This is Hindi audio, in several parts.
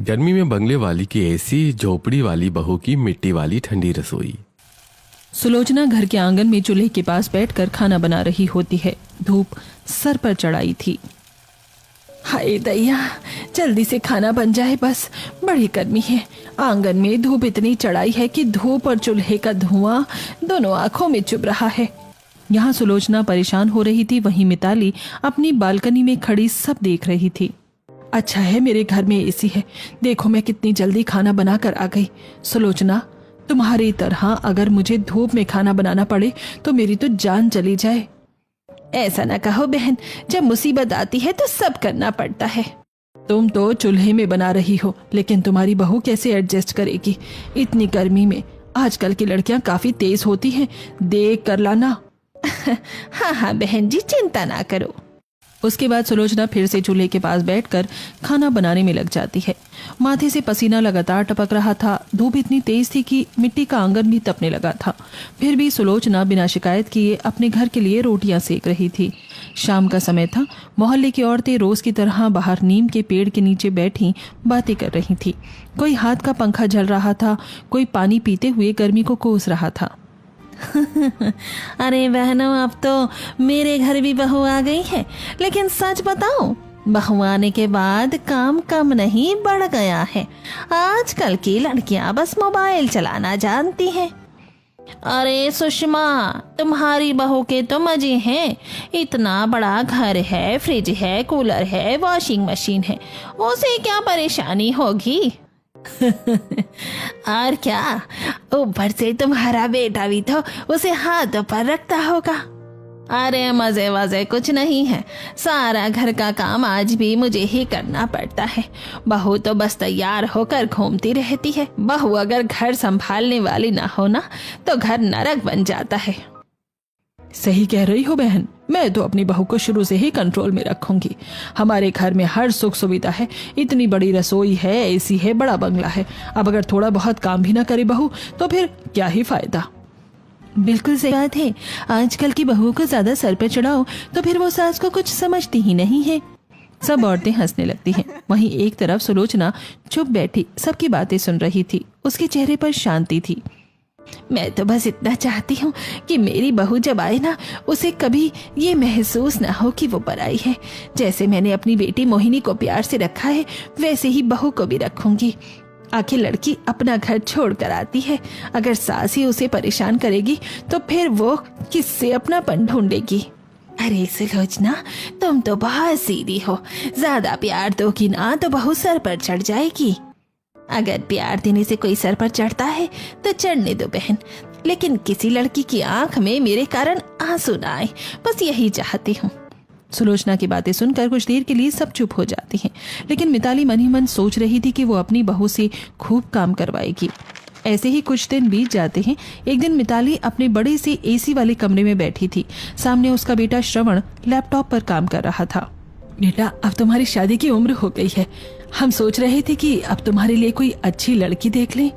गर्मी में बंगले वाली की एसी, झोपड़ी वाली बहू की मिट्टी वाली ठंडी रसोई। सुलोचना घर के आंगन में चूल्हे के पास बैठकर खाना बना रही होती है। धूप सर पर चढ़ाई थी। हाय दैया, जल्दी से खाना बन जाए बस, बड़ी गर्मी है। आंगन में धूप इतनी चढ़ाई है कि धूप और चूल्हे का धुआं दोनों आंखों में चुभ रहा है। यहाँ सुलोचना परेशान हो रही थी, वहीं मिताली अपनी बालकनी में खड़ी सब देख रही थी। अच्छा है मेरे घर में एसी है, देखो मैं कितनी जल्दी खाना बना कर आ गई। सुलोचना, तुम्हारी तरह अगर मुझे धूप में खाना बनाना पड़े तो मेरी तो जान चली जाए। ऐसा ना कहो बहन, जब मुसीबत आती है तो सब करना पड़ता है। तुम तो चूल्हे में बना रही हो, लेकिन तुम्हारी बहू कैसे एडजस्ट करेगी इतनी गर्मी में? आजकल की लड़कियां काफी तेज होती हैं, देख कर लाना। हाँ हाँ बहन जी, चिंता ना करो। उसके बाद सुलोचना फिर से चूल्हे के पास बैठकर खाना बनाने में लग जाती है। माथे से पसीना लगातार टपक रहा था। धूप इतनी तेज थी कि मिट्टी का आंगन भी तपने लगा था। फिर भी सुलोचना बिना शिकायत किए अपने घर के लिए रोटियां सेक रही थी। शाम का समय था। मोहल्ले की औरतें रोज की तरह बाहर नीम के पेड़ के नीचे बैठी बातें कर रही थी। कोई हाथ का पंखा जल रहा था, कोई पानी पीते हुए गर्मी को कोस रहा था। अरे बहनों, अब तो मेरे घर भी बहू आ गई है, लेकिन सच बताऊं, बहू आने के बाद काम कम नहीं बढ़ गया है। आजकल की लड़कियां बस मोबाइल चलाना जानती हैं। अरे सुषमा, तुम्हारी बहू के तो मजे हैं। इतना बड़ा घर है, फ्रिज है, कूलर है, वॉशिंग मशीन है, उसे क्या परेशानी होगी? और क्या, ऊपर से तुम्हारा बेटा भी तो उसे हाथों पर रखता होगा। अरे मजे वजे कुछ नहीं है, सारा घर का काम आज भी मुझे ही करना पड़ता है। बहू तो बस तैयार होकर घूमती रहती है। बहू अगर घर संभालने वाली ना हो ना, तो घर नरक बन जाता है। सही कह रही हो बहन, मैं तो अपनी बहू को शुरू से ही कंट्रोल में रखूंगी। हमारे घर में हर सुख सुविधा है, इतनी बड़ी रसोई है, एसी है, बड़ा बंगला है। अब अगर थोड़ा बहुत काम भी ना करे बहू तो फिर क्या ही फायदा। बिल्कुल सही बात है। आजकल की बहू को ज्यादा सर पर चढ़ाओ तो फिर वो सास को कुछ समझती ही नहीं है। सब औरतें हंसने लगती हैं। वहीं एक तरफ सुलोचना चुप बैठी सबकी बातें सुन रही थी। उसके चेहरे पर शांति थी। मैं तो बस इतना चाहती हूँ कि मेरी बहू जब आए ना, उसे कभी ये महसूस ना हो कि वो पराई है। जैसे मैंने अपनी बेटी मोहिनी को प्यार से रखा है, वैसे ही बहू को भी रखूंगी। आखिर लड़की अपना घर छोड़ कर आती है, अगर सास ही उसे परेशान करेगी तो फिर वो किससे अपनापन ढूंढेगी? अरे सुलोचना, तुम तो बहुत सीधी हो। ज्यादा प्यार दोगी ना तो बहू सर पर चढ़ जाएगी। अगर प्यार देने से कोई सर पर चढ़ता है तो चढ़ने दो बहन, लेकिन किसी लड़की की आंख में मेरे कारण आंसू ना आए, बस यही चाहती हूँ। सुलोचना की बातें सुनकर कुछ देर के लिए सब चुप हो जाती हैं, लेकिन मिताली मन ही मन सोच रही थी कि वो अपनी बहू से खूब काम करवाएगी। ऐसे ही कुछ दिन बीत जाते हैं। एक दिन मिताली अपने बड़े से एसी वाले कमरे में बैठी थी। सामने उसका बेटा श्रवण लैपटॉप पर काम कर रहा था। बेटा, अब तुम्हारी शादी की उम्र हो गई है। हम सोच रहे थे कि अब तुम्हारे लिए कोई अच्छी लड़की देख लें।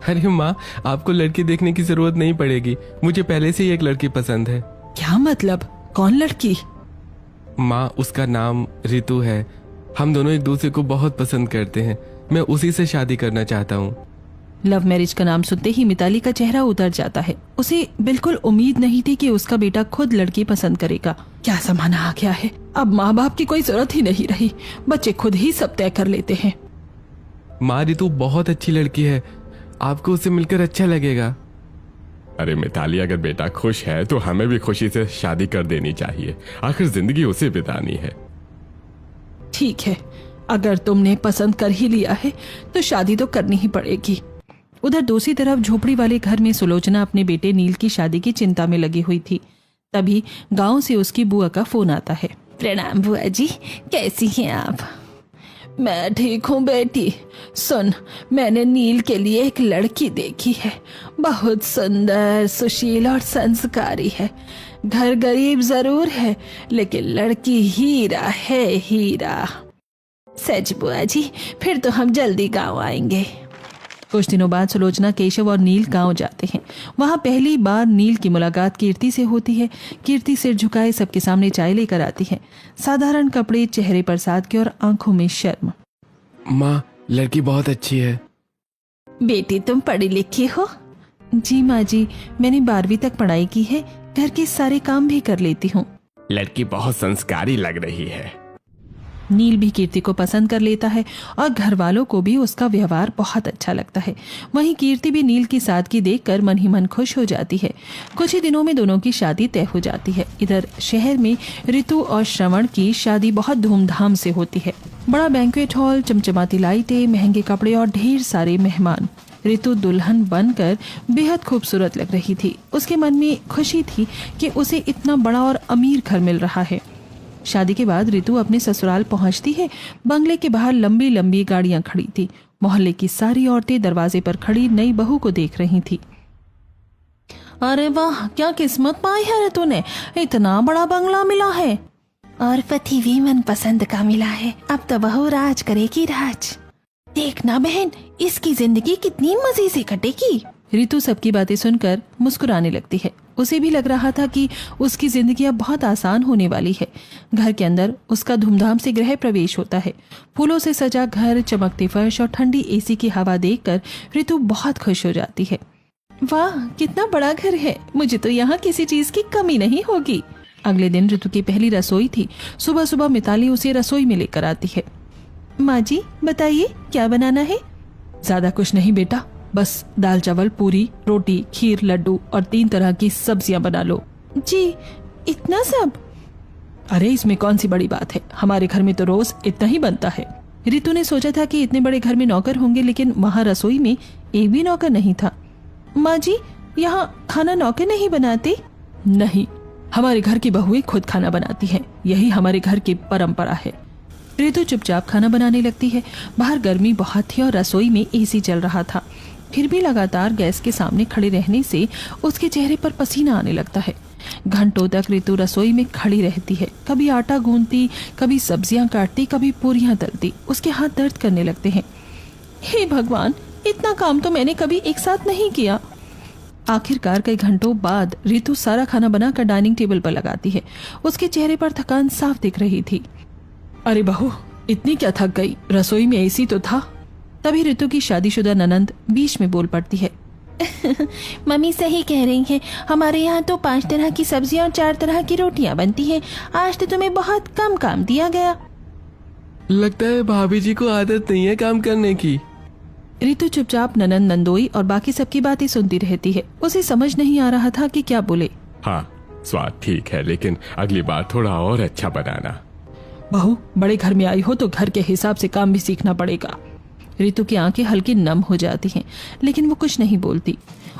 अरे माँ, आपको लड़की देखने की जरूरत नहीं पड़ेगी, मुझे पहले से ही एक लड़की पसंद है। क्या मतलब? कौन लड़की? माँ, उसका नाम रितु है। हम दोनों एक दूसरे को बहुत पसंद करते हैं। मैं उसी से शादी करना चाहता हूँ। लव मैरिज का नाम सुनते ही मिताली का चेहरा उतर जाता है। उसे बिल्कुल उम्मीद नहीं थी कि उसका बेटा खुद लड़की पसंद करेगा। क्या जमाना आ गया है, अब माँ बाप की कोई जरूरत ही नहीं रही, बच्चे खुद ही सब तय कर लेते हैं। माँ, रितु बहुत अच्छी लड़की है, आपको उससे मिलकर अच्छा लगेगा। अरे मिताली, अगर बेटा खुश है तो हमें भी खुशी से शादी कर देनी चाहिए। आखिर जिंदगी उसे बितानी है। ठीक है, अगर तुमने पसंद कर ही लिया है तो शादी तो करनी ही पड़ेगी। उधर दूसरी तरफ झोपड़ी वाले घर में सुलोचना अपने बेटे नील की शादी की चिंता में लगी हुई थी। तभी गांव से उसकी बुआ का फोन आता है। प्रणाम बुआ जी, कैसी हैं आप? मैं ठीक हूँ बेटी। सुन, मैंने नील के लिए एक लड़की देखी है, बहुत सुंदर, सुशील और संस्कारी है। घर गरीब जरूर है, लेकिन लड़की हीरा है, हीरा। सच बुआ जी, फिर तो हम जल्दी गांव आएंगे। कुछ दिनों बाद सुलोचना, केशव और नील गांव जाते हैं। वहां पहली बार नील की मुलाकात कीर्ति से होती है। कीर्ति सिर झुकाए सबके सामने चाय लेकर आती है। साधारण कपड़े, चेहरे पर सादगी और आंखों में शर्म। माँ, लड़की बहुत अच्छी है। बेटी तुम पढ़ी लिखी हो? जी माँ जी, मैंने 12वीं तक पढ़ाई की है, घर के सारे काम भी कर लेती हूँ। लड़की बहुत संस्कारी लग रही है। नील भी कीर्ति को पसंद कर लेता है और घर वालों को भी उसका व्यवहार बहुत अच्छा लगता है। वहीं कीर्ति भी नील की सादगी देखकर मन ही मन खुश हो जाती है। कुछ ही दिनों में दोनों की शादी तय हो जाती है। इधर शहर में ऋतु और श्रवण की शादी बहुत धूमधाम से होती है। बड़ा बैंक्वेट हॉल, चमचमाती लाइटें, महंगे कपड़े और ढेर सारे मेहमान। ऋतु दुल्हन बनकर बेहद खूबसूरत लग रही थी। उसके मन में खुशी थी कि उसे इतना बड़ा और अमीर घर मिल रहा है। शादी के बाद ऋतु अपने ससुराल पहुंचती है। बंगले के बाहर लंबी लंबी गाड़ियां खड़ी थी। मोहल्ले की सारी औरतें दरवाजे पर खड़ी नई बहू को देख रही थी। अरे वाह, क्या किस्मत पाई है ऋतु ने, इतना बड़ा बंगला मिला है और पति भी मन पसंद का मिला है। अब तो बहू राज करेगी राज। देखना बहन, इसकी जिंदगी कितनी मजे से कटेगी। ऋतु सबकी बातें सुनकर मुस्कुराने लगती है। उसे भी लग रहा था कि उसकी जिंदगी अब बहुत आसान होने वाली है। घर के अंदर उसका धूमधाम से गृह प्रवेश होता है। फूलों से सजा घर, चमकते फर्श और ठंडी एसी की हवा देखकर ऋतु बहुत खुश हो जाती है। वाह, कितना बड़ा घर है, मुझे तो यहाँ किसी चीज की कमी नहीं होगी। अगले दिन ऋतु की पहली रसोई थी। सुबह सुबह मिताली उसे रसोई में लेकर आती है। माँ जी बताइए, क्या बनाना है? ज्यादा कुछ नहीं बेटा, बस दाल चावल, पूरी, रोटी, खीर, लड्डू और 3 तरह की सब्जियां बना लो। जी, इतना सब? अरे इसमें कौन सी बड़ी बात है, हमारे घर में तो रोज इतना ही बनता है। ऋतु ने सोचा था कि इतने बड़े घर में नौकर होंगे, लेकिन वहाँ रसोई में एक भी नौकर नहीं था। माँ जी, यहाँ खाना नौकर नहीं बनाते? नहीं, हमारे घर की बहुएं खुद खाना बनाती हैं, यही हमारे घर की परंपरा है। ऋतु चुपचाप खाना बनाने लगती है। बाहर गर्मी बहुत थी और रसोई में एसी चल रहा था। फिर भी लगातार गैस के सामने खड़े रहने से उसके चेहरे पर पसीना आने लगता है। घंटों तक ऋतु रसोई में खड़ी रहती है। कभी आटा गूंथती, कभी सब्जियां काटती, कभी पूरियां तलती। उसके हाथ दर्द करने लगते हैं। हे भगवान, इतना काम तो मैंने कभी एक साथ नहीं किया। आखिरकार कई घंटों बाद ऋतु सारा खाना बनाकर डाइनिंग टेबल पर लगाती है। उसके चेहरे पर थकान साफ दिख रही थी। अरे बहू, इतनी क्या थक गई, रसोई में एसी तो था। तभी ऋतु की शादीशुदा ननंद बीच में बोल पड़ती है। मम्मी सही कह रही हैं, हमारे यहाँ तो 5 तरह की सब्जियां और 4 तरह की रोटियां बनती हैं। आज तो तुम्हें बहुत कम काम दिया गया। लगता है भाभी जी को आदत नहीं है काम करने की। ऋतु चुपचाप ननंद, नंदोई और बाकी सबकी बातें सुनती रहती है। उसे समझ नहीं आ रहा था कि क्या बोले। हाँ, स्वाद ठीक है, लेकिन अगली बार थोड़ा और अच्छा बनाना। बहू, बड़े घर में आई हो तो घर के हिसाब से काम भी सीखना पड़ेगा। ऋतु की आंखें हल्की नम हो जाती हैं, लेकिन वो कुछ नहीं बोलती।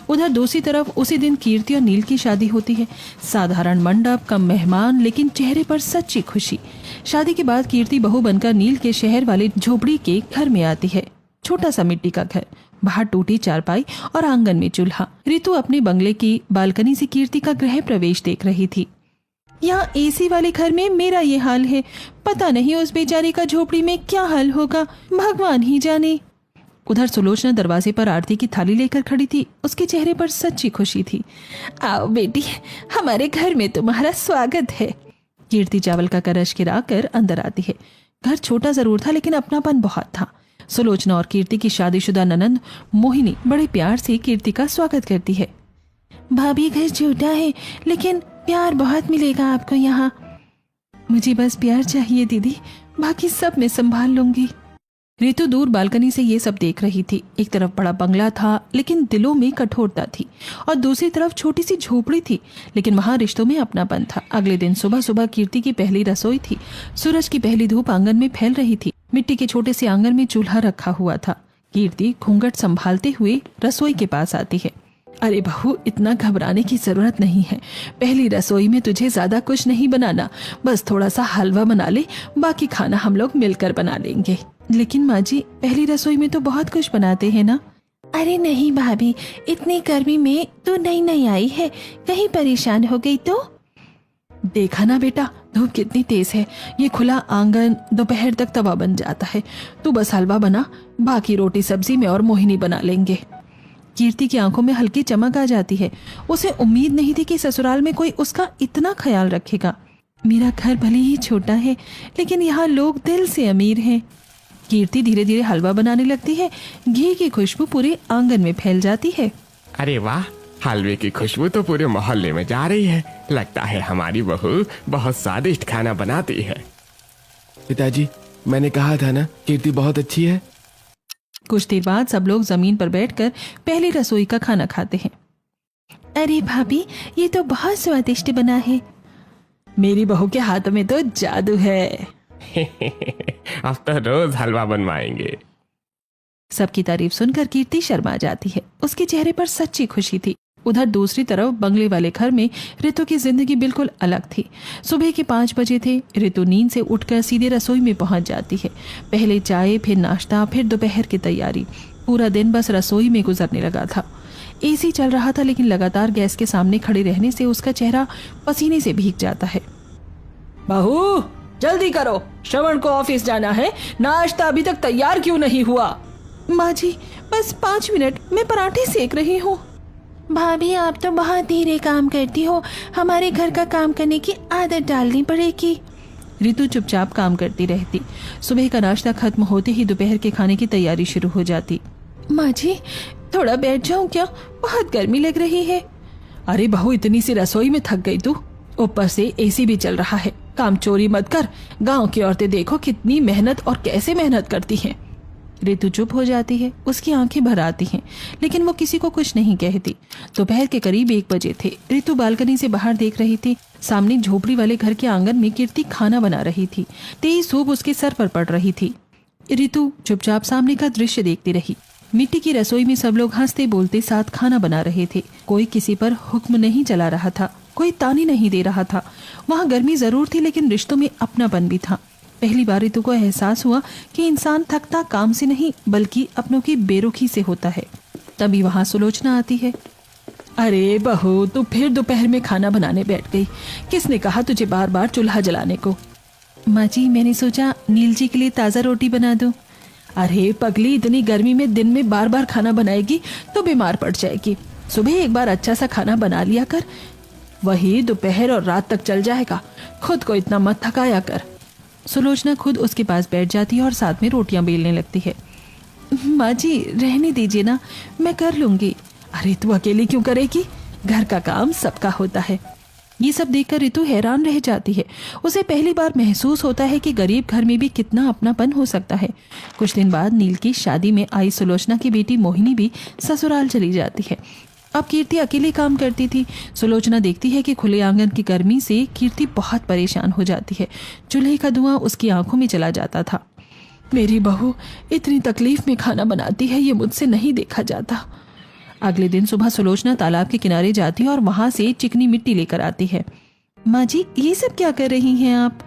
उधर दूसरी तरफ उसी दिन कीर्ति और नील की शादी होती है। साधारण मंडप, कम मेहमान, लेकिन चेहरे पर सच्ची खुशी। शादी के बाद कीर्ति बहू बनकर नील के शहर वाले झोपड़ी के घर में आती है। छोटा सा मिट्टी का घर, बाहर टूटी चारपाई और आंगन में चूल्हा। ऋतु अपने बंगले की बालकनी से कीर्ति का गृह प्रवेश देख रही थी। यहाँ एसी वाले घर में मेरा ये हाल है, पता नहीं उस बेचारे का झोपड़ी में क्या हाल होगा, भगवान ही जाने। उधर सुलोचना दरवाजे पर आरती की थाली लेकर खड़ी थी। उसके चेहरे पर सच्ची खुशी थी। आओ बेटी, हमारे घर में तुम्हारा स्वागत है। कीर्ति चावल का कलश गिराकर अंदर आती है। घर छोटा जरूर था, लेकिन अपनापन बहुत था। सुलोचना और कीर्ति की शादीशुदा ननंद मोहिनी बड़े प्यार से कीर्ति का स्वागत करती है। भाभी, घर छोटा है लेकिन प्यार बहुत मिलेगा आपको यहाँ। मुझे बस प्यार चाहिए दीदी, बाकी सब मैं संभाल लूंगी। ऋतु दूर बालकनी से ये सब देख रही थी। एक तरफ बड़ा बंगला था, लेकिन दिलों में कठोरता थी, और दूसरी तरफ छोटी सी झोपड़ी थी, लेकिन वहां रिश्तों में अपनापन था। अगले दिन सुबह सुबह कीर्ति की पहली रसोई थी। सूरज की पहली धूप आंगन में फैल रही थी। मिट्टी के छोटे से आंगन में चूल्हा रखा हुआ था। कीर्ति घूंघट संभालते हुए रसोई के पास आती है। अरे बहू, इतना घबराने की जरूरत नहीं है। पहली रसोई में तुझे ज्यादा कुछ नहीं बनाना, बस थोड़ा सा हलवा बना ले, बाकी खाना हम लोग मिलकर बना लेंगे। लेकिन माँ जी, पहली रसोई में तो बहुत कुछ बनाते हैं ना। अरे नहीं भाभी, इतनी गर्मी में तो नई आई है, कहीं परेशान हो गई तो। देखा ना बेटा, धूप कितनी तेज है। ये खुला आंगन दोपहर तक तवा बन जाता है। तू बस हलवा बना, बाकी रोटी सब्जी में और मोहिनी बना लेंगे। कीर्ति की आंखों में हल्की चमक आ जाती है। उसे उम्मीद नहीं थी कि ससुराल में कोई उसका इतना ख्याल रखेगा। मेरा घर भले ही छोटा है, लेकिन यहाँ लोग दिल से अमीर हैं। कीर्ति धीरे धीरे हलवा बनाने लगती है। घी की खुशबू पूरे आंगन में फैल जाती है। अरे वाह, हलवे की खुशबू तो पूरे मोहल्ले में जा रही है। लगता है हमारी बहू बहुत स्वादिष्ट खाना बनाती है। पिताजी, मैंने कहा था ना, कीर्ति बहुत अच्छी है। कुछ देर बाद सब लोग जमीन पर बैठकर पहली रसोई का खाना खाते हैं। अरे भाभी, ये तो बहुत स्वादिष्ट बना है। मेरी बहू के हाथ में तो जादू है। अब तो रोज हलवा बनवाएंगे। सबकी तारीफ सुनकर कीर्ति शर्मा जाती है। उसके चेहरे पर सच्ची खुशी थी। उधर दूसरी तरफ बंगले वाले घर में ऋतु की जिंदगी बिल्कुल अलग थी। सुबह के 5 बजे थे। ऋतु नींद से उठकर सीधे रसोई में पहुंच जाती है। पहले चाय, फिर नाश्ता, फिर दोपहर की तैयारी। पूरा दिन बस रसोई में गुजरने लगा था। एसी चल रहा था, लेकिन लगातार गैस के सामने खड़े रहने से उसका चेहरा पसीने से भीग जाता है। बहू, जल्दी करो, श्रवण को ऑफिस जाना है। नाश्ता अभी तक तैयार क्यों नहीं हुआ? माँ जी, बस 5 मिनट, मैं पराठे सेक रही हूँ। भाभी, आप तो बहुत धीरे काम करती हो। हमारे घर का काम करने की आदत डालनी पड़ेगी। ऋतु चुपचाप काम करती रहती। सुबह का नाश्ता खत्म होते ही दोपहर के खाने की तैयारी शुरू हो जाती। माँ जी, थोड़ा बैठ जाऊं क्या? बहुत गर्मी लग रही है। अरे बहू, इतनी सी रसोई में थक गई तू? ऊपर से एसी भी चल रहा है। काम चोरी मत कर। गांव की औरतें देखो कितनी मेहनत और कैसे मेहनत करती हैं। ऋतु चुप हो जाती है। उसकी आंखें भर आती हैं, लेकिन वो किसी को कुछ नहीं कहती। दोपहर के करीब 1 बजे थे। ऋतु बालकनी से बाहर देख रही थी। सामने झोपड़ी वाले घर के आंगन में कीर्ति खाना बना रही थी। तेज धूप उसके सर पर पड़ रही थी। ऋतु चुपचाप सामने का दृश्य देखती रही। मिट्टी की रसोई में सब लोग हंसते बोलते साथ खाना बना रहे थे। कोई किसी पर हुक्म नहीं चला रहा था, कोई ताने नहीं दे रहा था। वहाँ गर्मी जरूर थी, लेकिन रिश्तों में अपनापन भी था। पहली बार ऋतु को एहसास हुआ कि इंसान थकता काम से नहीं, बल्कि अपनों की बेरुखी से होता है। तभी वहाँ सुलोचना आती है। अरे बहू, तू फिर दोपहर में खाना बनाने बैठ गई। किसने कहा तुझे बार बार चूल्हा जलाने को? माँ जी, मैंने सोचा नील जी के लिए ताज़ा रोटी बना दूं। अरे पगली, इतनी गर्मी में दिन में बार बार खाना बनाएगी तो बीमार पड़ जाएगी। सुबह एक बार अच्छा सा खाना बना लिया कर, वही दोपहर और रात तक चल जाएगा। खुद को इतना मत थकाया कर। सुलोचना खुद उसके पास बैठ जाती है और साथ में रोटियां बेलने लगती है। माँ जी, रहने दीजिए ना, मैं कर लूंगी। अरे तू अकेली क्यों करेगी? घर का काम सबका होता है। ये सब देखकर ऋतु हैरान रह जाती है। उसे पहली बार महसूस होता है कि गरीब घर में भी कितना अपनापन हो सकता है। कुछ दिन बाद नील की शादी में आई सुलोचना की बेटी मोहिनी भी ससुराल चली जाती है। अब कीर्ति अकेले काम करती थी। सुलोचना देखती है कि खुले आंगन की गर्मी से कीर्ति बहुत परेशान हो जाती है। चूल्हे का धुआं उसकी आंखों में चला जाता था। मेरी बहू इतनी तकलीफ में खाना बनाती है, ये मुझसे नहीं देखा जाता। अगले दिन सुबह सुलोचना तालाब के किनारे जाती है और वहां से चिकनी मिट्टी लेकर आती है। माँ जी, ये सब क्या कर रही हैं आप?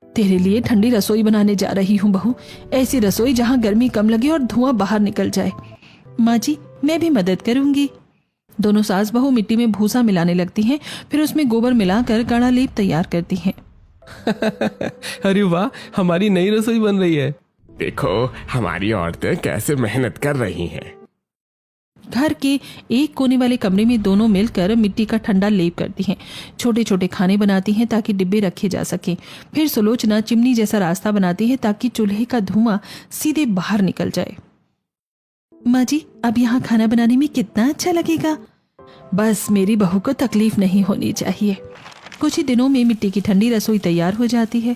तेरे लिए ठंडी रसोई बनाने जा रही हूँ बहू। ऐसी रसोई जहाँ गर्मी कम लगे और धुआं बाहर निकल जाए। माँ जी, मैं भी मदद करूंगी। दोनों सास बहू मिट्टी में भूसा मिलाने लगती हैं, फिर उसमें गोबर मिलाकर गाढ़ा लेप तैयार करती हैं। अरे वाह, हमारी नई रसोई बन रही है। देखो हमारी औरतें कैसे मेहनत कर रही हैं। घर के एक कोने वाले कमरे में दोनों मिलकर मिट्टी का ठंडा लेप करती हैं। छोटे छोटे खाने बनाती हैं ताकि डिब्बे रखे जा सके। फिर सुलोचना चिमनी जैसा रास्ता बनाती है ताकि चूल्हे का धुआं सीधे बाहर निकल जाए। माँ जी, अब यहाँ खाना बनाने में कितना अच्छा लगेगा। बस मेरी बहू को तकलीफ नहीं होनी चाहिए। कुछ ही दिनों में मिट्टी की ठंडी रसोई तैयार हो जाती है।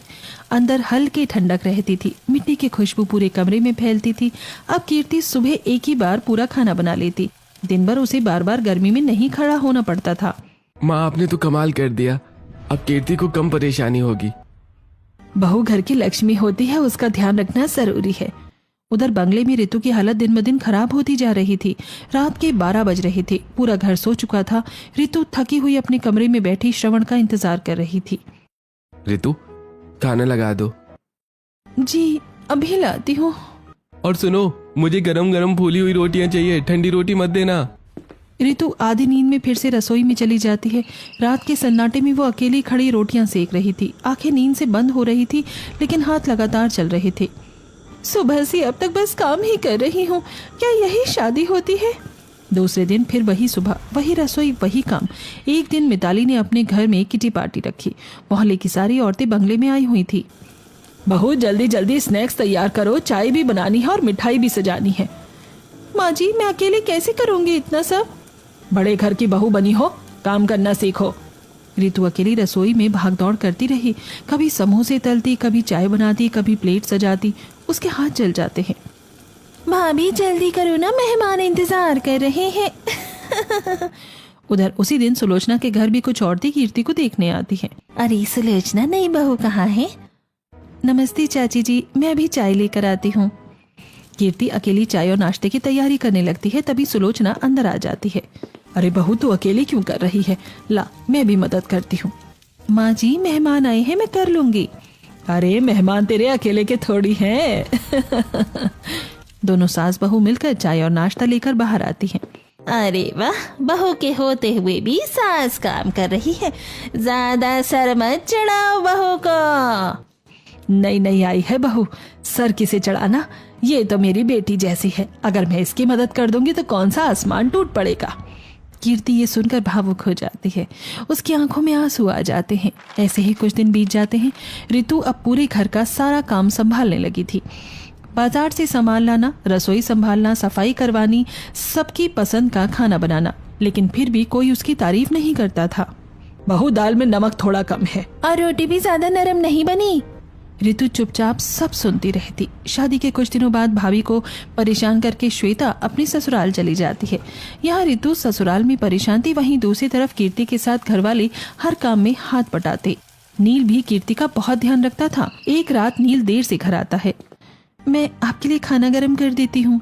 अंदर हल्की ठंडक रहती थी। मिट्टी की खुशबू पूरे कमरे में फैलती थी। अब कीर्ति सुबह एक ही बार पूरा खाना बना लेती। दिन भर उसे बार बार गर्मी में नहीं खड़ा होना पड़ता था। माँ, आपने तो कमाल कर दिया। अब कीर्ति को कम परेशानी होगी। बहू घर की लक्ष्मी होती है, उसका ध्यान रखना जरूरी है। उधर बंगले में ऋतु की हालत दिन ब दिन खराब होती जा रही थी। रात के 12 बज रहे थे। पूरा घर सो चुका था। ऋतु थकी हुई अपने कमरे में बैठी श्रवण का इंतजार कर रही थी। ऋतु, खाना लगा दो। जी, अभी लाती हूँ। और सुनो, मुझे गरम गरम फूली हुई रोटियां चाहिए, ठंडी रोटी मत देना। ऋतु आधी नींद में फिर से रसोई में चली जाती है। रात के सन्नाटे में वो अकेली खड़ी रोटियां सेक रही थी। आंखें नींद से बंद हो रही थी, लेकिन हाथ लगातार चल रहे थे। सुबह से अब तक बस काम ही कर रही हूँ, क्या यही शादी होती है? दूसरे दिन फिर वही सुबह, वही रसोई, वही काम। एक दिन मिताली ने अपने घर में किटी पार्टी रखी। मोहल्ले की सारी औरतें बंगले में आई हुई थी। बहुत जल्दी जल्दी स्नैक्स तैयार करो, चाय भी बनानी है और मिठाई भी सजानी है। माँ जी, मैं अकेले कैसे करूँगी इतना सब? बड़े घर की बहू बनी हो, काम करना सीखो। रितु अकेली रसोई में भागदौड़ करती रही। कभी समोसे तलती, कभी चाय बनाती, कभी प्लेट सजाती। उसके हाथ जल जाते हैं। भाभी जल्दी करो ना, मेहमान इंतजार कर रहे हैं। उधर उसी दिन सुलोचना के घर भी कुछ औरतें कीर्ति को देखने आती हैं। अरे सुलोचना, नई बहू कहाँ है? नमस्ते चाची जी, मैं अभी चाय लेकर आती हूँ। कीर्ति अकेली चाय और नाश्ते की तैयारी करने लगती है, तभी सुलोचना अंदर आ जाती है। अरे बहू, तू अकेली क्यों कर रही है? ला, मैं भी मदद करती हूँ। माँ जी, मेहमान आए हैं, मैं कर लूंगी। अरे मेहमान तेरे अकेले के थोड़ी हैं। दोनों सास बहू मिलकर चाय और नाश्ता लेकर बाहर आती हैं। अरे वाह, बहू के होते हुए भी सास काम कर रही है। ज्यादा सर मत चढ़ाओ बहू को। नई नई आई है बहू, सर किसे चढ़ाना? ये तो मेरी बेटी जैसी है, अगर मैं इसकी मदद कर दूंगी तो कौन सा आसमान टूट पड़ेगा। कीर्ति ये सुनकर भावुक हो जाती है। उसकी आंखों में आंसू आ जाते हैं। ऐसे ही कुछ दिन बीत जाते हैं। रितु अब पूरे घर का सारा काम संभालने लगी थी। बाजार से सामान लाना, रसोई संभालना, सफाई करवानी, सबकी पसंद का खाना बनाना, लेकिन फिर भी कोई उसकी तारीफ नहीं करता था। बहू, दाल में नमक थोड़ा कम है। और रोटी भी ज्यादा नरम नहीं बनी। रितु चुपचाप सब सुनती रहती। शादी के कुछ दिनों बाद भाभी को परेशान करके श्वेता अपने ससुराल चली जाती है। यहाँ रितु ससुराल में परेशान थी, वहीं दूसरी तरफ कीर्ति के साथ घरवाले हर काम में हाथ बटाते। नील भी कीर्ति का बहुत ध्यान रखता था। एक रात नील देर से घर आता है। मैं आपके लिए खाना गर्म कर देती हूँ।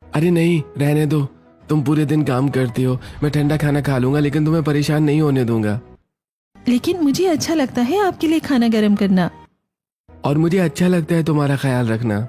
अरे नहीं, रहने दो, तुम पूरे दिन काम करती हो, मैं ठंडा खाना खा लूंगा, लेकिन तुम्हें परेशान नहीं होने दूंगा। लेकिन मुझे अच्छा लगता है आपके लिए खाना गर्म करना, और मुझे अच्छा लगता है तुम्हारा ख्याल रखना।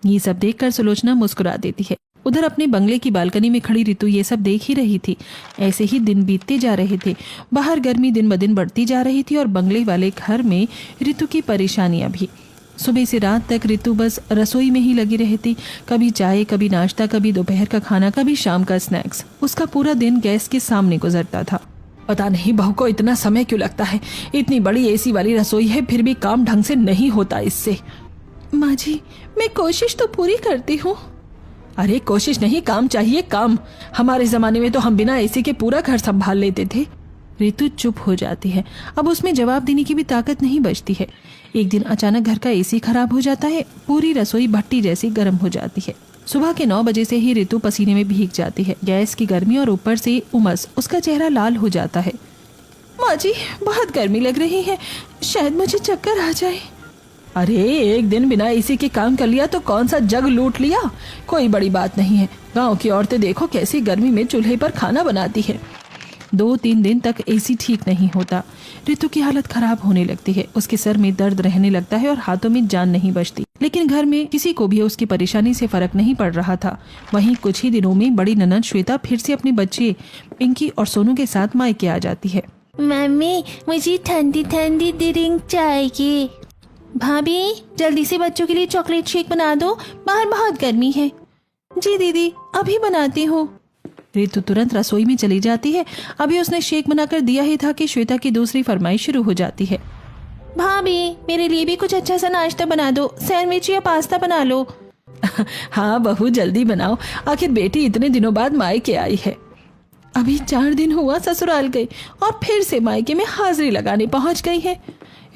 ये सब देखकर सुलोचना मुस्कुरा देती है। उधर अपने बंगले की बालकनी में खड़ी रितु ये सब देख ही रही थी। ऐसे ही दिन बीतते जा रहे थे। बाहर गर्मी दिन ब दिन बढ़ती जा रही थी और बंगले वाले घर में रितु की परेशानियां भी। सुबह से रात तक रितु बस रसोई में ही लगी रहती। कभी चाय, कभी नाश्ता, कभी दोपहर का खाना, कभी शाम का स्नैक्स। उसका पूरा दिन गैस के सामने गुजरता था। पता नहीं बहू को इतना समय क्यों लगता है। इतनी बड़ी एसी वाली रसोई है, फिर भी काम ढंग से नहीं होता इससे। माँ जी, मैं कोशिश तो पूरी करती हूँ। अरे कोशिश नहीं, काम चाहिए काम। हमारे जमाने में तो हम बिना एसी के पूरा घर संभाल लेते थे। रितु चुप हो जाती है। अब उसमें जवाब देने की भी ताकत नहीं बचती है। एक दिन अचानक घर का एसी खराब हो जाता है। पूरी रसोई भट्टी जैसी गर्म हो जाती है। सुबह के 9 बजे से ही रितु पसीने में भीग जाती है। गैस की गर्मी और ऊपर से उमस, उसका चेहरा लाल हो जाता है। माँ जी, बहुत गर्मी लग रही है, शायद मुझे चक्कर आ जाए। अरे एक दिन बिना एसी के काम कर लिया तो कौन सा जग लूट लिया, कोई बड़ी बात नहीं है। गांव की औरतें देखो कैसी गर्मी में चूल्हे पर खाना बनाती है। 2-3 दिन तक एसी ठीक नहीं होता। रितु की हालत खराब होने लगती है। उसके सर में दर्द रहने लगता है और हाथों में जान नहीं बचती। लेकिन घर में किसी को भी उसकी परेशानी से फर्क नहीं पड़ रहा था। वहीं कुछ ही दिनों में बड़ी ननद श्वेता फिर से अपने बच्चे पिंकी और सोनू के साथ मायके आ जाती है। मम्मी, मुझे ठंडी ठंडी ड्रिंक चाहिए। भाभी, जल्दी से बच्चों के लिए चॉकलेट शेक बना दो, बाहर बहुत गर्मी है। जी दीदी, अभी बनाती हूँ। रितु तुरंत रसोई में चली जाती है। अभी उसने शेक बनाकर दिया ही था कि श्वेता की दूसरी फरमाइश शुरू हो जाती है। भाभी, मेरे लिए भी कुछ अच्छा सा नाश्ता बना दो, सैंडविच या पास्ता बना लो। हाँ बहू, जल्दी बनाओ, आखिर बेटी इतने दिनों बाद मायके आई है। अभी 4 दिन हुआ ससुराल गई और फिर से मायके में हाजिरी लगाने पहुंच गई है।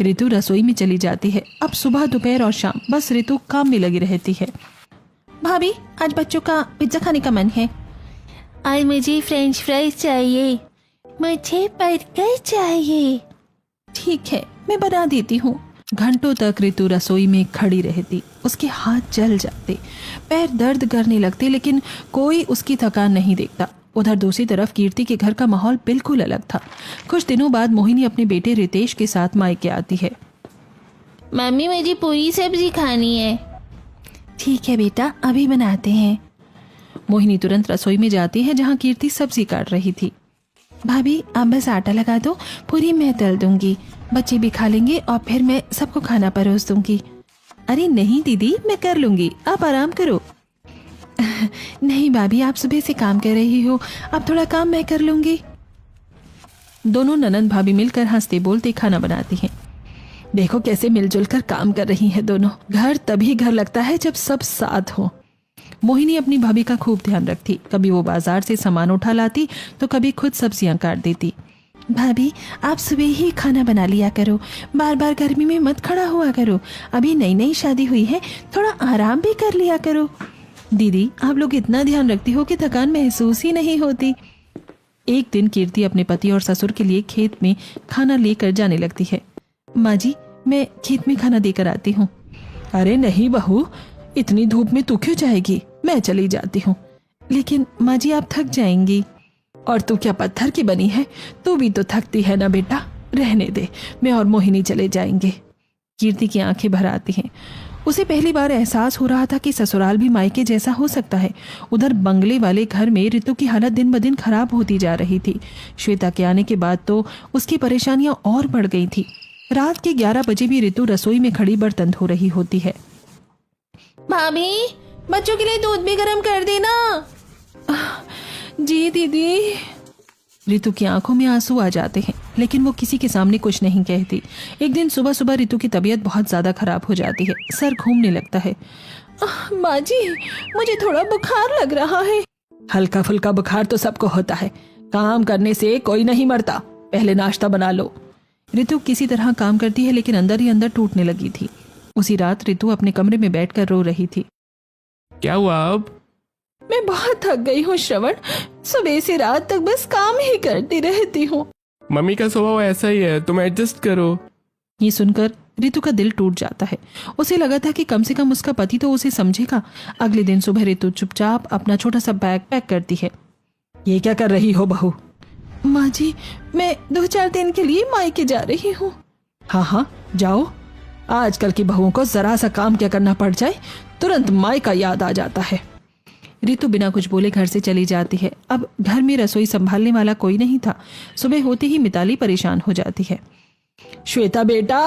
रितु रसोई में चली जाती है। अब सुबह, दोपहर और शाम बस रितु काम में लगी रहती है। भाभी, आज बच्चों का पिज्जा खाने का मन है। और मुझे फ्रेंच फ्राइज चाहिए। मुझे बर्गर चाहिए। ठीक है, मैं बना देती हूँ। घंटों तक रितु रसोई में खड़ी रहती। उसके हाथ जल जाते, पैर दर्द करने लगते, लेकिन कोई उसकी थकान नहीं देखता। उधर दूसरी तरफ कीर्ति के घर का माहौल बिल्कुल अलग था। कुछ दिनों बाद मोहिनी अपने बेटे रितेश के साथ मायके आती है। मम्मी, मुझे पूरी सब्जी खानी है। ठीक है बेटा, अभी बनाते हैं। मोहिनी तुरंत रसोई में जाती है जहाँ कीर्ति सब्जी काट रही थी। भाभी, आप बस आटा लगा दो, पूरी मैं तल दूंगी, बच्चे भी खा लेंगे और फिर मैं सबको खाना परोस दूंगी। अरे नहीं दीदी, मैं कर लूंगी, आप आराम करो। नहीं भाभी, आप सुबह से काम कर रही हो, अब थोड़ा काम मैं कर लूंगी। दोनों ननंद भाभी मिलकर हंसते बोलते खाना बनाती हैं। देखो कैसे मिलजुल कर काम कर रही हैं दोनों। घर तभी घर लगता है जब सब साथ हो। मोहिनी अपनी भाभी का खूब ध्यान रखती। कभी वो बाजार से सामान उठा लाती तो कभी खुद सब्जियां काट देती। भाभी आप सुबह ही खाना बना लिया करो, बार बार गर्मी में मत खड़ा हुआ करो। अभी नई नई शादी हुई है, थोड़ा आराम भी कर लिया करो। दीदी आप लोग इतना ध्यान रखती हो कि थकान महसूस ही नहीं होती। एक दिन कीर्ति अपने पति और ससुर के लिए खेत में खाना लेकर जाने लगती है। माँ जी मैं खेत में खाना देकर आती हूँ। अरे नहीं बहू, इतनी धूप में तू क्यों जाएगी, मैं चली जाती हूँ। लेकिन माँ जी आप थक जाएंगी। और तू क्या पत्थर की बनी है, तू भी तो थकती है ना बेटा। रहने दे, मैं और मोहिनी चले जाएंगे। कीर्ति की आंखें भर आती हैं। उसे पहली बार एहसास हो रहा था कि ससुराल भी मायके जैसा हो सकता है। उधर बंगले वाले घर में ऋतु की हालत दिन ब दिन खराब होती जा रही थी। श्वेता के आने के बाद तो उसकी परेशानियां और बढ़ गई थी। रात के 11 बजे भी ऋतु रसोई में खड़ी बर्तन धो रही होती है। भाभी बच्चों के लिए दूध भी गर्म कर देना। जी दीदी। ऋतु की आंखों में आंसू आ जाते हैं, लेकिन वो किसी के सामने कुछ नहीं कहती। एक दिन सुबह सुबह ऋतु की तबीयत बहुत ज्यादा खराब हो जाती है। सर घूमने लगता है। माँ जी मुझे थोड़ा बुखार लग रहा है। हल्का फुल्का बुखार तो सबको होता है, काम करने से कोई नहीं मरता। पहले नाश्ता बना लो। ऋतु किसी तरह काम करती है, लेकिन अंदर ही अंदर टूटने लगी थी। उसी रात ऋतु अपने कमरे में बैठकर रो रही थी। क्या हुआ अब? मैं बहुत थक गई हूँ श्रवण, सुबह से रात तक बस काम ही करती रहती हूँ। मम्मी का स्वभाव ऐसा ही है, तुम एडजस्ट करो। ये सुनकर ऋतु का दिल टूट जाता है। उसे लगा था कि कम से कम उसका पति तो उसे समझेगा। अगले दिन सुबह ऋतु चुपचाप अपना छोटा सा बैग पैक करती है। ये क्या कर रही हो बहू? माँ जी मैं 2-4 दिन के लिए मायके जा रही हूँ। हाँ हाँ जाओ। आजकल की बहुओं को जरा सा काम क्या करना पड़ जाए तुरंत मायका याद आ जाता है। ऋतु बिना कुछ बोले घर से चली जाती है। अब घर में रसोई संभालने वाला कोई नहीं था। सुबह होते ही मिताली परेशान हो जाती है। श्वेता बेटा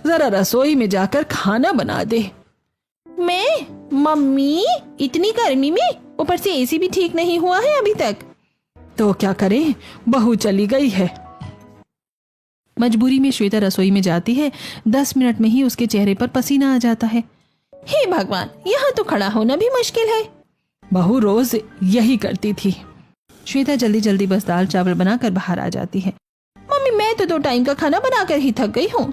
जरा रसोई में जाकर खाना बना दे। मैं? मम्मी इतनी गर्मी में, ऊपर से एसी भी ठीक नहीं हुआ है अभी तक। तो क्या करें, बहू चली गई है। मजबूरी में श्वेता रसोई में जाती है। 10 मिनट में ही उसके चेहरे पर पसीना आ जाता है। हे भगवान, यहाँ तो खड़ा होना भी मुश्किल है। बहू रोज यही करती थी। श्वेता जल्दी जल्दी बस दाल चावल बनाकर बाहर आ जाती है। मम्मी मैं तो 2 टाइम का खाना बनाकर ही थक गई हूँ।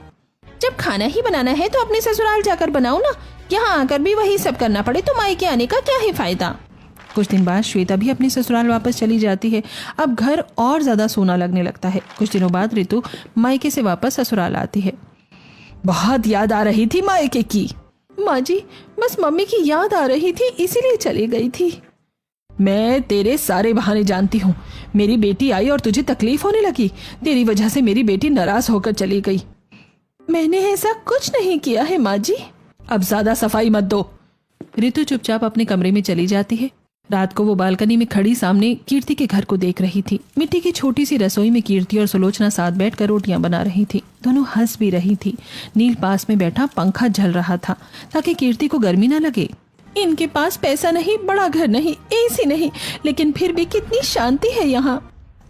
जब खाना ही बनाना है तो अपने ससुराल जाकर बनाओ ना। यहाँ आकर भी वही सब करना पड़े तो मायके आने का क्या ही फायदा। कुछ दिन बाद श्वेता भी अपने ससुराल वापस चली जाती है। अब घर और ज्यादा सूना लगने लगता है। कुछ दिनों बाद ऋतु मायके से वापस ससुराल आती है। बहुत याद आ रही थी मायके की। माँ जी बस मम्मी की याद आ रही थी इसीलिए चली गई थी। मैं तेरे सारे बहाने जानती हूँ। मेरी बेटी आई और तुझे तकलीफ होने लगी। तेरी वजह से मेरी बेटी नाराज होकर चली गई। मैंने ऐसा कुछ नहीं किया है माँ जी। अब ज्यादा सफाई मत दो। ऋतु चुपचाप अपने कमरे में चली जाती है। रात को वो बालकनी में खड़ी सामने कीर्ति के घर को देख रही थी। मिट्टी की छोटी सी रसोई में कीर्ति और सुलोचना साथ बैठकर रोटियां बना रही थी। दोनों हंस भी रही थी। नील पास में बैठा पंखा झल रहा था ताकि कीर्ति को गर्मी न लगे। इनके पास पैसा नहीं, बड़ा घर नहीं, एसी नहीं, लेकिन फिर भी कितनी शांति है यहाँ।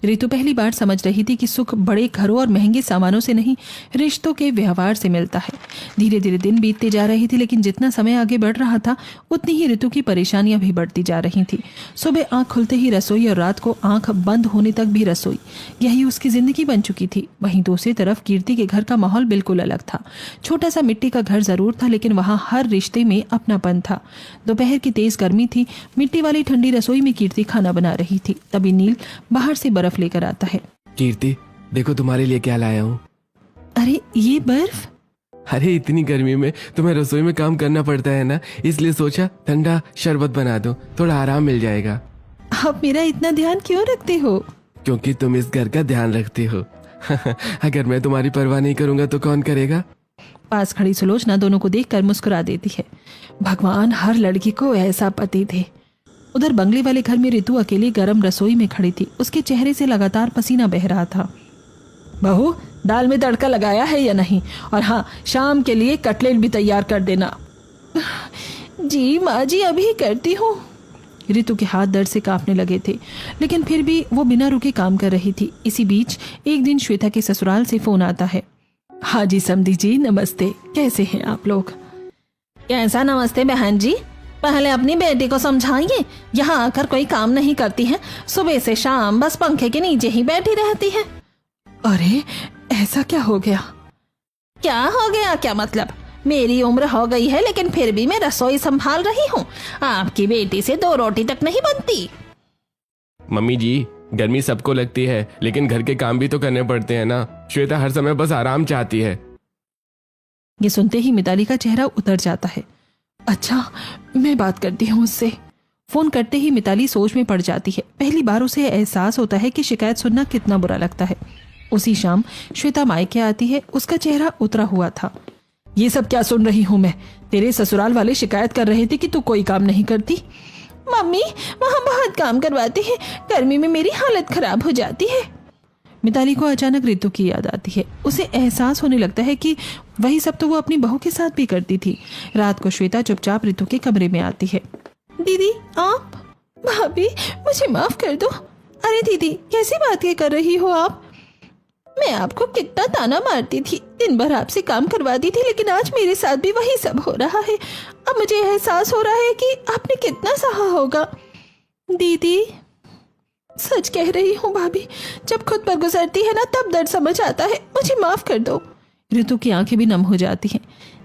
ऋतु पहली बार समझ रही थी कि सुख बड़े घरों और महंगे सामानों से नहीं, रिश्तों के व्यवहार से मिलता है। धीरे धीरे दिन बीतते जा रही थी, लेकिन जितना समय आगे बढ़ रहा था उतनी ही ऋतु की परेशानियां भी बढ़ती जा रही थी। सुबह आंख खुलते ही रसोई और रात को आंख बंद होने तक भी रसोई, यही उसकी जिंदगी बन चुकी थी। वहीं दूसरी तरफ कीर्ति के घर का माहौल बिल्कुल अलग था। छोटा सा मिट्टी का घर जरूर था, लेकिन वहाँ हर रिश्ते में अपनापन था। दोपहर की तेज गर्मी थी। मिट्टी वाली ठंडी रसोई में कीर्ति खाना बना रही थी। तभी नील बाहर से बर्फ लेकर आता है। कीर्ति देखो तुम्हारे लिए क्या लाया हूँ। अरे ये बर्फ? अरे इतनी गर्मी में तुम्हें रसोई में काम करना पड़ता है ना, इसलिए सोचा ठंडा शरबत बना दो, थोड़ा आराम मिल जाएगा। आप मेरा इतना ध्यान क्यों रखते हो? क्योंकि तुम इस घर का ध्यान रखते हो। अगर मैं तुम्हारी परवाह नहीं करूंगा तो कौन करेगा? पास खड़ी सुलोचना दोनों को देखकर मुस्कुरा देती है। भगवान हर लड़की को ऐसा पति दे। उधर बंगले वाले घर में ऋतु अकेली गर्म रसोई में खड़ी थी। उसके चेहरे से लगातार पसीना बह रहा था। बहू दाल में तड़का लगाया है या नहीं? और हाँ, शाम के लिए कटलेट भी तैयार कर देना। जी माँ जी अभी करती हूँ। ऋतु के हाथ दर्द से कांपने लगे थे, लेकिन फिर भी वो बिना रुके काम कर रही थी। इसी बीच एक दिन श्वेता के ससुराल से फोन आता है। हाँ जी समधी जी, नमस्ते। कैसे हैं आप लोग? कैसा नमस्ते बहन जी, पहले अपनी बेटी को समझाइए। यहाँ आकर कोई काम नहीं करती है, सुबह से शाम बस पंखे के नीचे ही बैठी रहती है। अरे ऐसा क्या हो गया? क्या हो गया क्या मतलब? मेरी उम्र हो गई है लेकिन फिर भी मैं रसोई संभाल रही हूँ। आपकी बेटी से 2 रोटी तक नहीं बनती। मम्मी जी, गर्मी सबको लगती है लेकिन घर के काम भी तो करने पड़ते हैं ना। श्वेता हर समय बस आराम चाहती है। ये सुनते ही मिताली का चेहरा उतर जाता है। अच्छा, मैं बात करती हूँ उससे। फोन करते ही मिताली सोच में पड़ जाती है। पहली बार उसे एहसास होता है कि शिकायत सुनना कितना बुरा लगता है। उसी शाम श्वेता मायके आती है। उसका चेहरा उतरा हुआ था। ये सब क्या सुन रही हूँ मैं? तेरे ससुराल वाले शिकायत कर रहे थे कि तू कोई काम नहीं करती। मम्मी वहाँ बहुत काम करवाते हैं, गर्मी में मेरी हालत खराब हो जाती है। मिताली को अचानक रितु की याद आती है। उसे एहसास होने लगता है कि वही सब तो वो अपनी बहू के साथ भी करती थी। रात को श्वेता चुपचाप रितु के कमरे में आती है। दीदी आप? भाभी मुझे माफ कर दो। अरे दीदी कैसी बातें कर रही हो आप? मैं आपको कितना ताना मारती थी, दिन भर आपसे काम करवाती थी, लेकिन आज मेरे साथ भी वही सब हो रहा है। अब मुझे एहसास हो रहा है कि आपने कितना सहा होगा। दीदी सच कह रही हूँ भाभी, जब खुद पर गुजरती है ना तब दर्द समझ आता है। मुझे माफ कर दो। रितु की आंखें भी नम हो जाती हैं।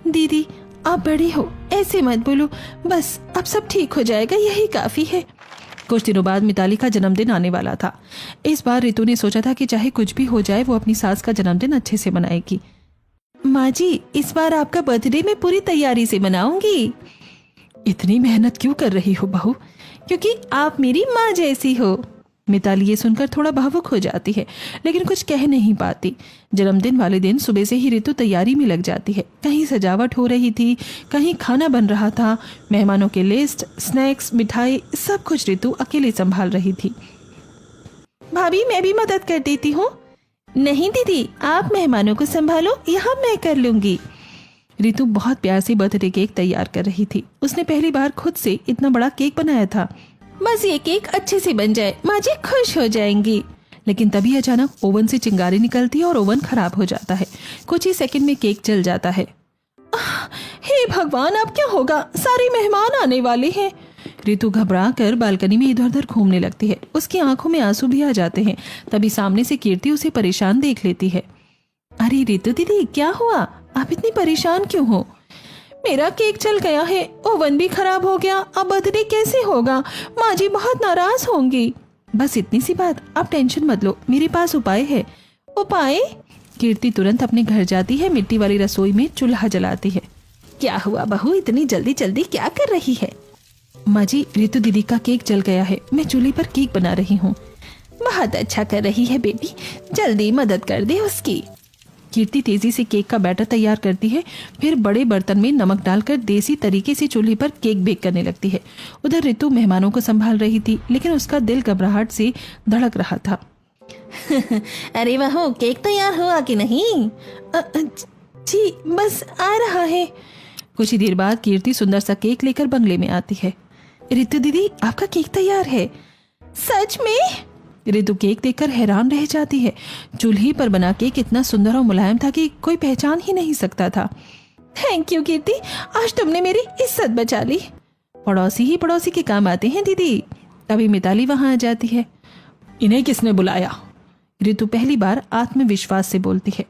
दीदी आप बड़ी हो, ऐसे मत बोलो, बस अब सब ठीक हो जाएगा, यही काफी है। कुछ दिनों बाद मिताली का जन्मदिन आने वाला था। इस बार रितु ने सोचा था कि चाहे कुछ भी हो जाए वो अपनी सास का जन्मदिन अच्छे से मनाएगी। माँ जी इस बार आपका बर्थडे मैं पूरी तैयारी से मनाऊंगी। इतनी मेहनत क्यों कर रही हो बहू? क्योंकि आप मेरी माँ जैसी हो। मिताली ये सुनकर थोड़ा भावुक हो जाती है लेकिन कुछ कह नहीं पाती। जन्मदिन वाले दिन सुबह से ही रितु तैयारी में लग जाती है। कहीं सजावट हो रही थी, कहीं खाना बन रहा था। मेहमानों के लिस्ट, स्नैक्स, मिठाई सब कुछ रितु अकेले संभाल रही थी। भाभी मैं भी मदद कर देती हूँ। नहीं दीदी आप मेहमानों को संभालो, यहाँ मैं कर लूंगी। रितु बहुत प्यार से बर्थडे केक तैयार कर रही थी। उसने पहली बार खुद से इतना बड़ा केक बनाया था। बस ये केक अच्छे से बन जाए, माँ जी खुश हो जाएंगी। लेकिन तभी अचानक ओवन से चिंगारी निकलती है और ओवन खराब हो जाता है। कुछ ही सेकंड में केक जल जाता है। हे भगवान अब क्या होगा, सारे मेहमान आने वाले हैं। रितु घबरा कर बालकनी में इधर उधर घूमने लगती है। उसकी आंखों में आंसू भी आ जाते हैं। तभी सामने से कीर्ति उसे परेशान देख लेती है। अरे रितु दीदी क्या हुआ, आप इतनी परेशान क्यों हो? मेरा केक जल गया है, ओवन भी खराब हो गया, अब बर्थडे कैसे होगा? माँ जी बहुत नाराज होंगी। बस इतनी सी बात, आप टेंशन मत लो, मेरे पास उपाय है। उपाय? कीर्ति तुरंत अपने घर जाती है। मिट्टी वाली रसोई में चूल्हा जलाती है। क्या हुआ बहू, इतनी जल्दी जल्दी क्या कर रही है? माँ जी रितु दीदी का केक जल गया है, मैं चूल्हे पर केक बना रही हूँ। बहुत अच्छा कर रही है बेटी, जल्दी मदद कर दे उसकी। कीर्ति तेजी से केक का बैटर तैयार करती है। फिर बड़े बर्तन में नमक डालकर देसी तरीके से चूल्हे पर केक बेक करने लगती है। उधर रितु मेहमानों को संभाल रही थी लेकिन उसका दिल घबराहट से धड़क रहा था। अरे बहू केक तैयार हुआ कि नहीं? जी बस आ रहा है। कुछ ही देर बाद कीर्ति सुंदर सा केक लेकर बंगले में आती है। रितु दीदी आपका केक तैयार है? सच में? रितु केक देखकर हैरान रह जाती है। चूल्हे पर बना केक इतना सुंदर और मुलायम था कि कोई पहचान ही नहीं सकता था। थैंक यू कीर्ति, आज तुमने मेरी इज्जत बचा ली। पड़ोसी ही पड़ोसी के काम आते हैं दीदी। तभी मिताली वहां आ जाती है। इन्हें किसने बुलाया? रितु पहली बार आत्मविश्वास से बोलती है।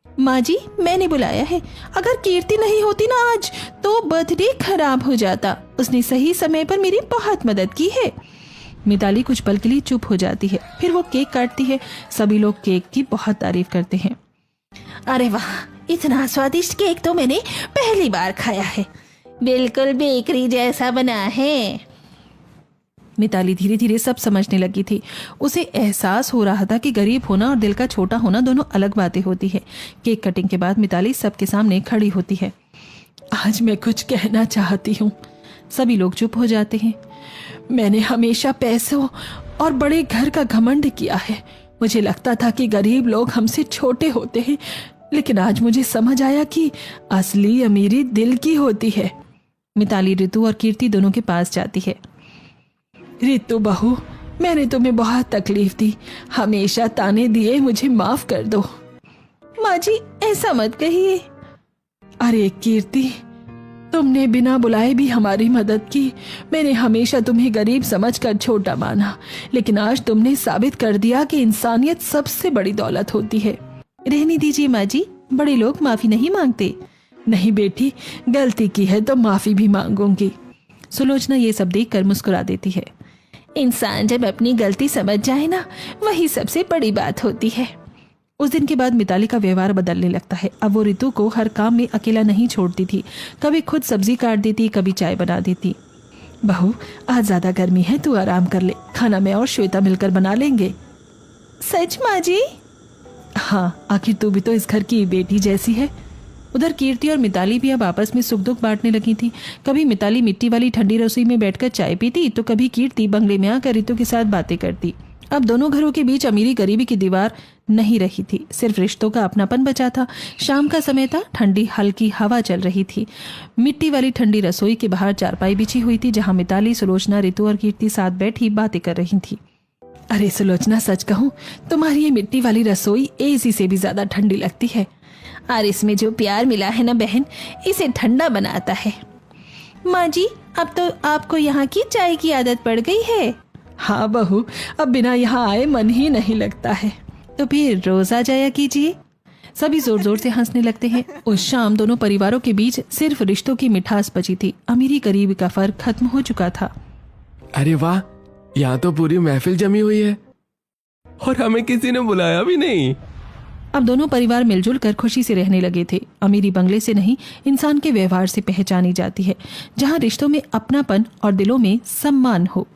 माँ जी मैंने बुलाया है, अगर कीर्ति नहीं होती ना आज तो बर्थडे खराब हो जाता। उसने सही समय पर मेरी बहुत मदद की है। मिताली कुछ पल के लिए चुप हो जाती है। फिर वो केक काटती है। सभी लोग केक की बहुत तारीफ करते हैं। अरे वाह, इतना स्वादिष्ट केक तो मैंने पहली बार खाया है, बिल्कुल बेकरी जैसा बना है। मिताली धीरे धीरे सब समझने लगी थी। उसे एहसास हो रहा था कि गरीब होना और दिल का छोटा होना दोनों अलग बातें होती है। केक कटिंग के बाद मिताली सबके सामने खड़ी होती है। आज मैं कुछ कहना चाहती हूँ। सभी लोग चुप हो जाते हैं। मैंने हमेशा पैसों और बड़े घर का घमंड किया है। मुझे लगता था कि गरीब लोग हमसे छोटे होते हैं, लेकिन आज मुझे समझ आया कि असली अमीरी दिल की होती है। मिताली रितु और कीर्ति दोनों के पास जाती है। रितु बहू, मैंने तुम्हें बहुत तकलीफ दी, हमेशा ताने दिए, मुझे माफ कर दो। माँ जी ऐसा मत कहिए। अरे कीर्ति, तुमने बिना बुलाए भी हमारी मदद की। मैंने हमेशा तुम्हें गरीब समझकर छोटा माना, लेकिन आज तुमने साबित कर दिया कि इंसानियत सबसे बड़ी दौलत होती है। रहने दीजिए माँ जी, बड़े लोग माफी नहीं मांगते। नहीं बेटी, गलती की है तो माफी भी मांगूंगी। सुलोचना ये सब देखकर मुस्कुरा देती है। इंसान जब अपनी गलती समझ जाए ना, वही सबसे बड़ी बात होती है। उस दिन के बाद मिताली का व्यवहार बदलने लगता है। अब वो रितु को हर काम में अकेला नहीं छोड़ती थी। कभी खुद सब्जी काट देती, कभी चाय बना देती। बहू, आज ज्यादा गर्मी है, तू आराम कर ले, खाना मैं और श्वेता मिलकर बना लेंगे। सच माँ जी? हाँ, आखिर तू भी तो इस घर की बेटी जैसी है। उधर कीर्ति और मिताली भी अब आपस में सुख दुख बांटने लगी थी। कभी मिताली मिट्टी वाली ठंडी रसोई में बैठकर चाय पीती, तो कभी कीर्ति बंगले में आकर रितु के साथ बातें करती। अब दोनों घरों के बीच अमीरी गरीबी की दीवार नहीं रही थी, सिर्फ रिश्तों का अपनापन बचा था। शाम का समय था, ठंडी हल्की हवा चल रही थी। मिट्टी वाली ठंडी रसोई के बाहर चारपाई बिछी हुई थी, जहां मिताली, सुलोचना, रितु और कीर्ति साथ बैठी बातें कर रही थी। अरे सुलोचना, सच कहूँ, तुम्हारी ये मिट्टी वाली रसोई एसी से भी ज्यादा ठंडी लगती है। और इसमें जो प्यार मिला है ना बहन, इसे ठंडा बनाता है। माँ जी, अब तो आपको यहाँ की चाय की आदत पड़ गई है। हाँ बहू, अब बिना यहाँ आए मन ही नहीं लगता है। तो फिर रोज आ जाया कीजिए। सभी जोर जोर से हंसने लगते हैं। उस शाम दोनों परिवारों के बीच सिर्फ रिश्तों की मिठास बची थी। अमीरी गरीबी का फर्क खत्म हो चुका था। अरे वाह, यहाँ तो पूरी महफिल जमी हुई है और हमें किसी ने बुलाया भी नहीं। अब दोनों परिवार मिलजुल कर खुशी से रहने लगे थे। अमीरी बंगले से नहीं, इंसान के व्यवहार से पहचानी जाती है, जहाँ रिश्तों में अपनापन और दिलों में सम्मान हो।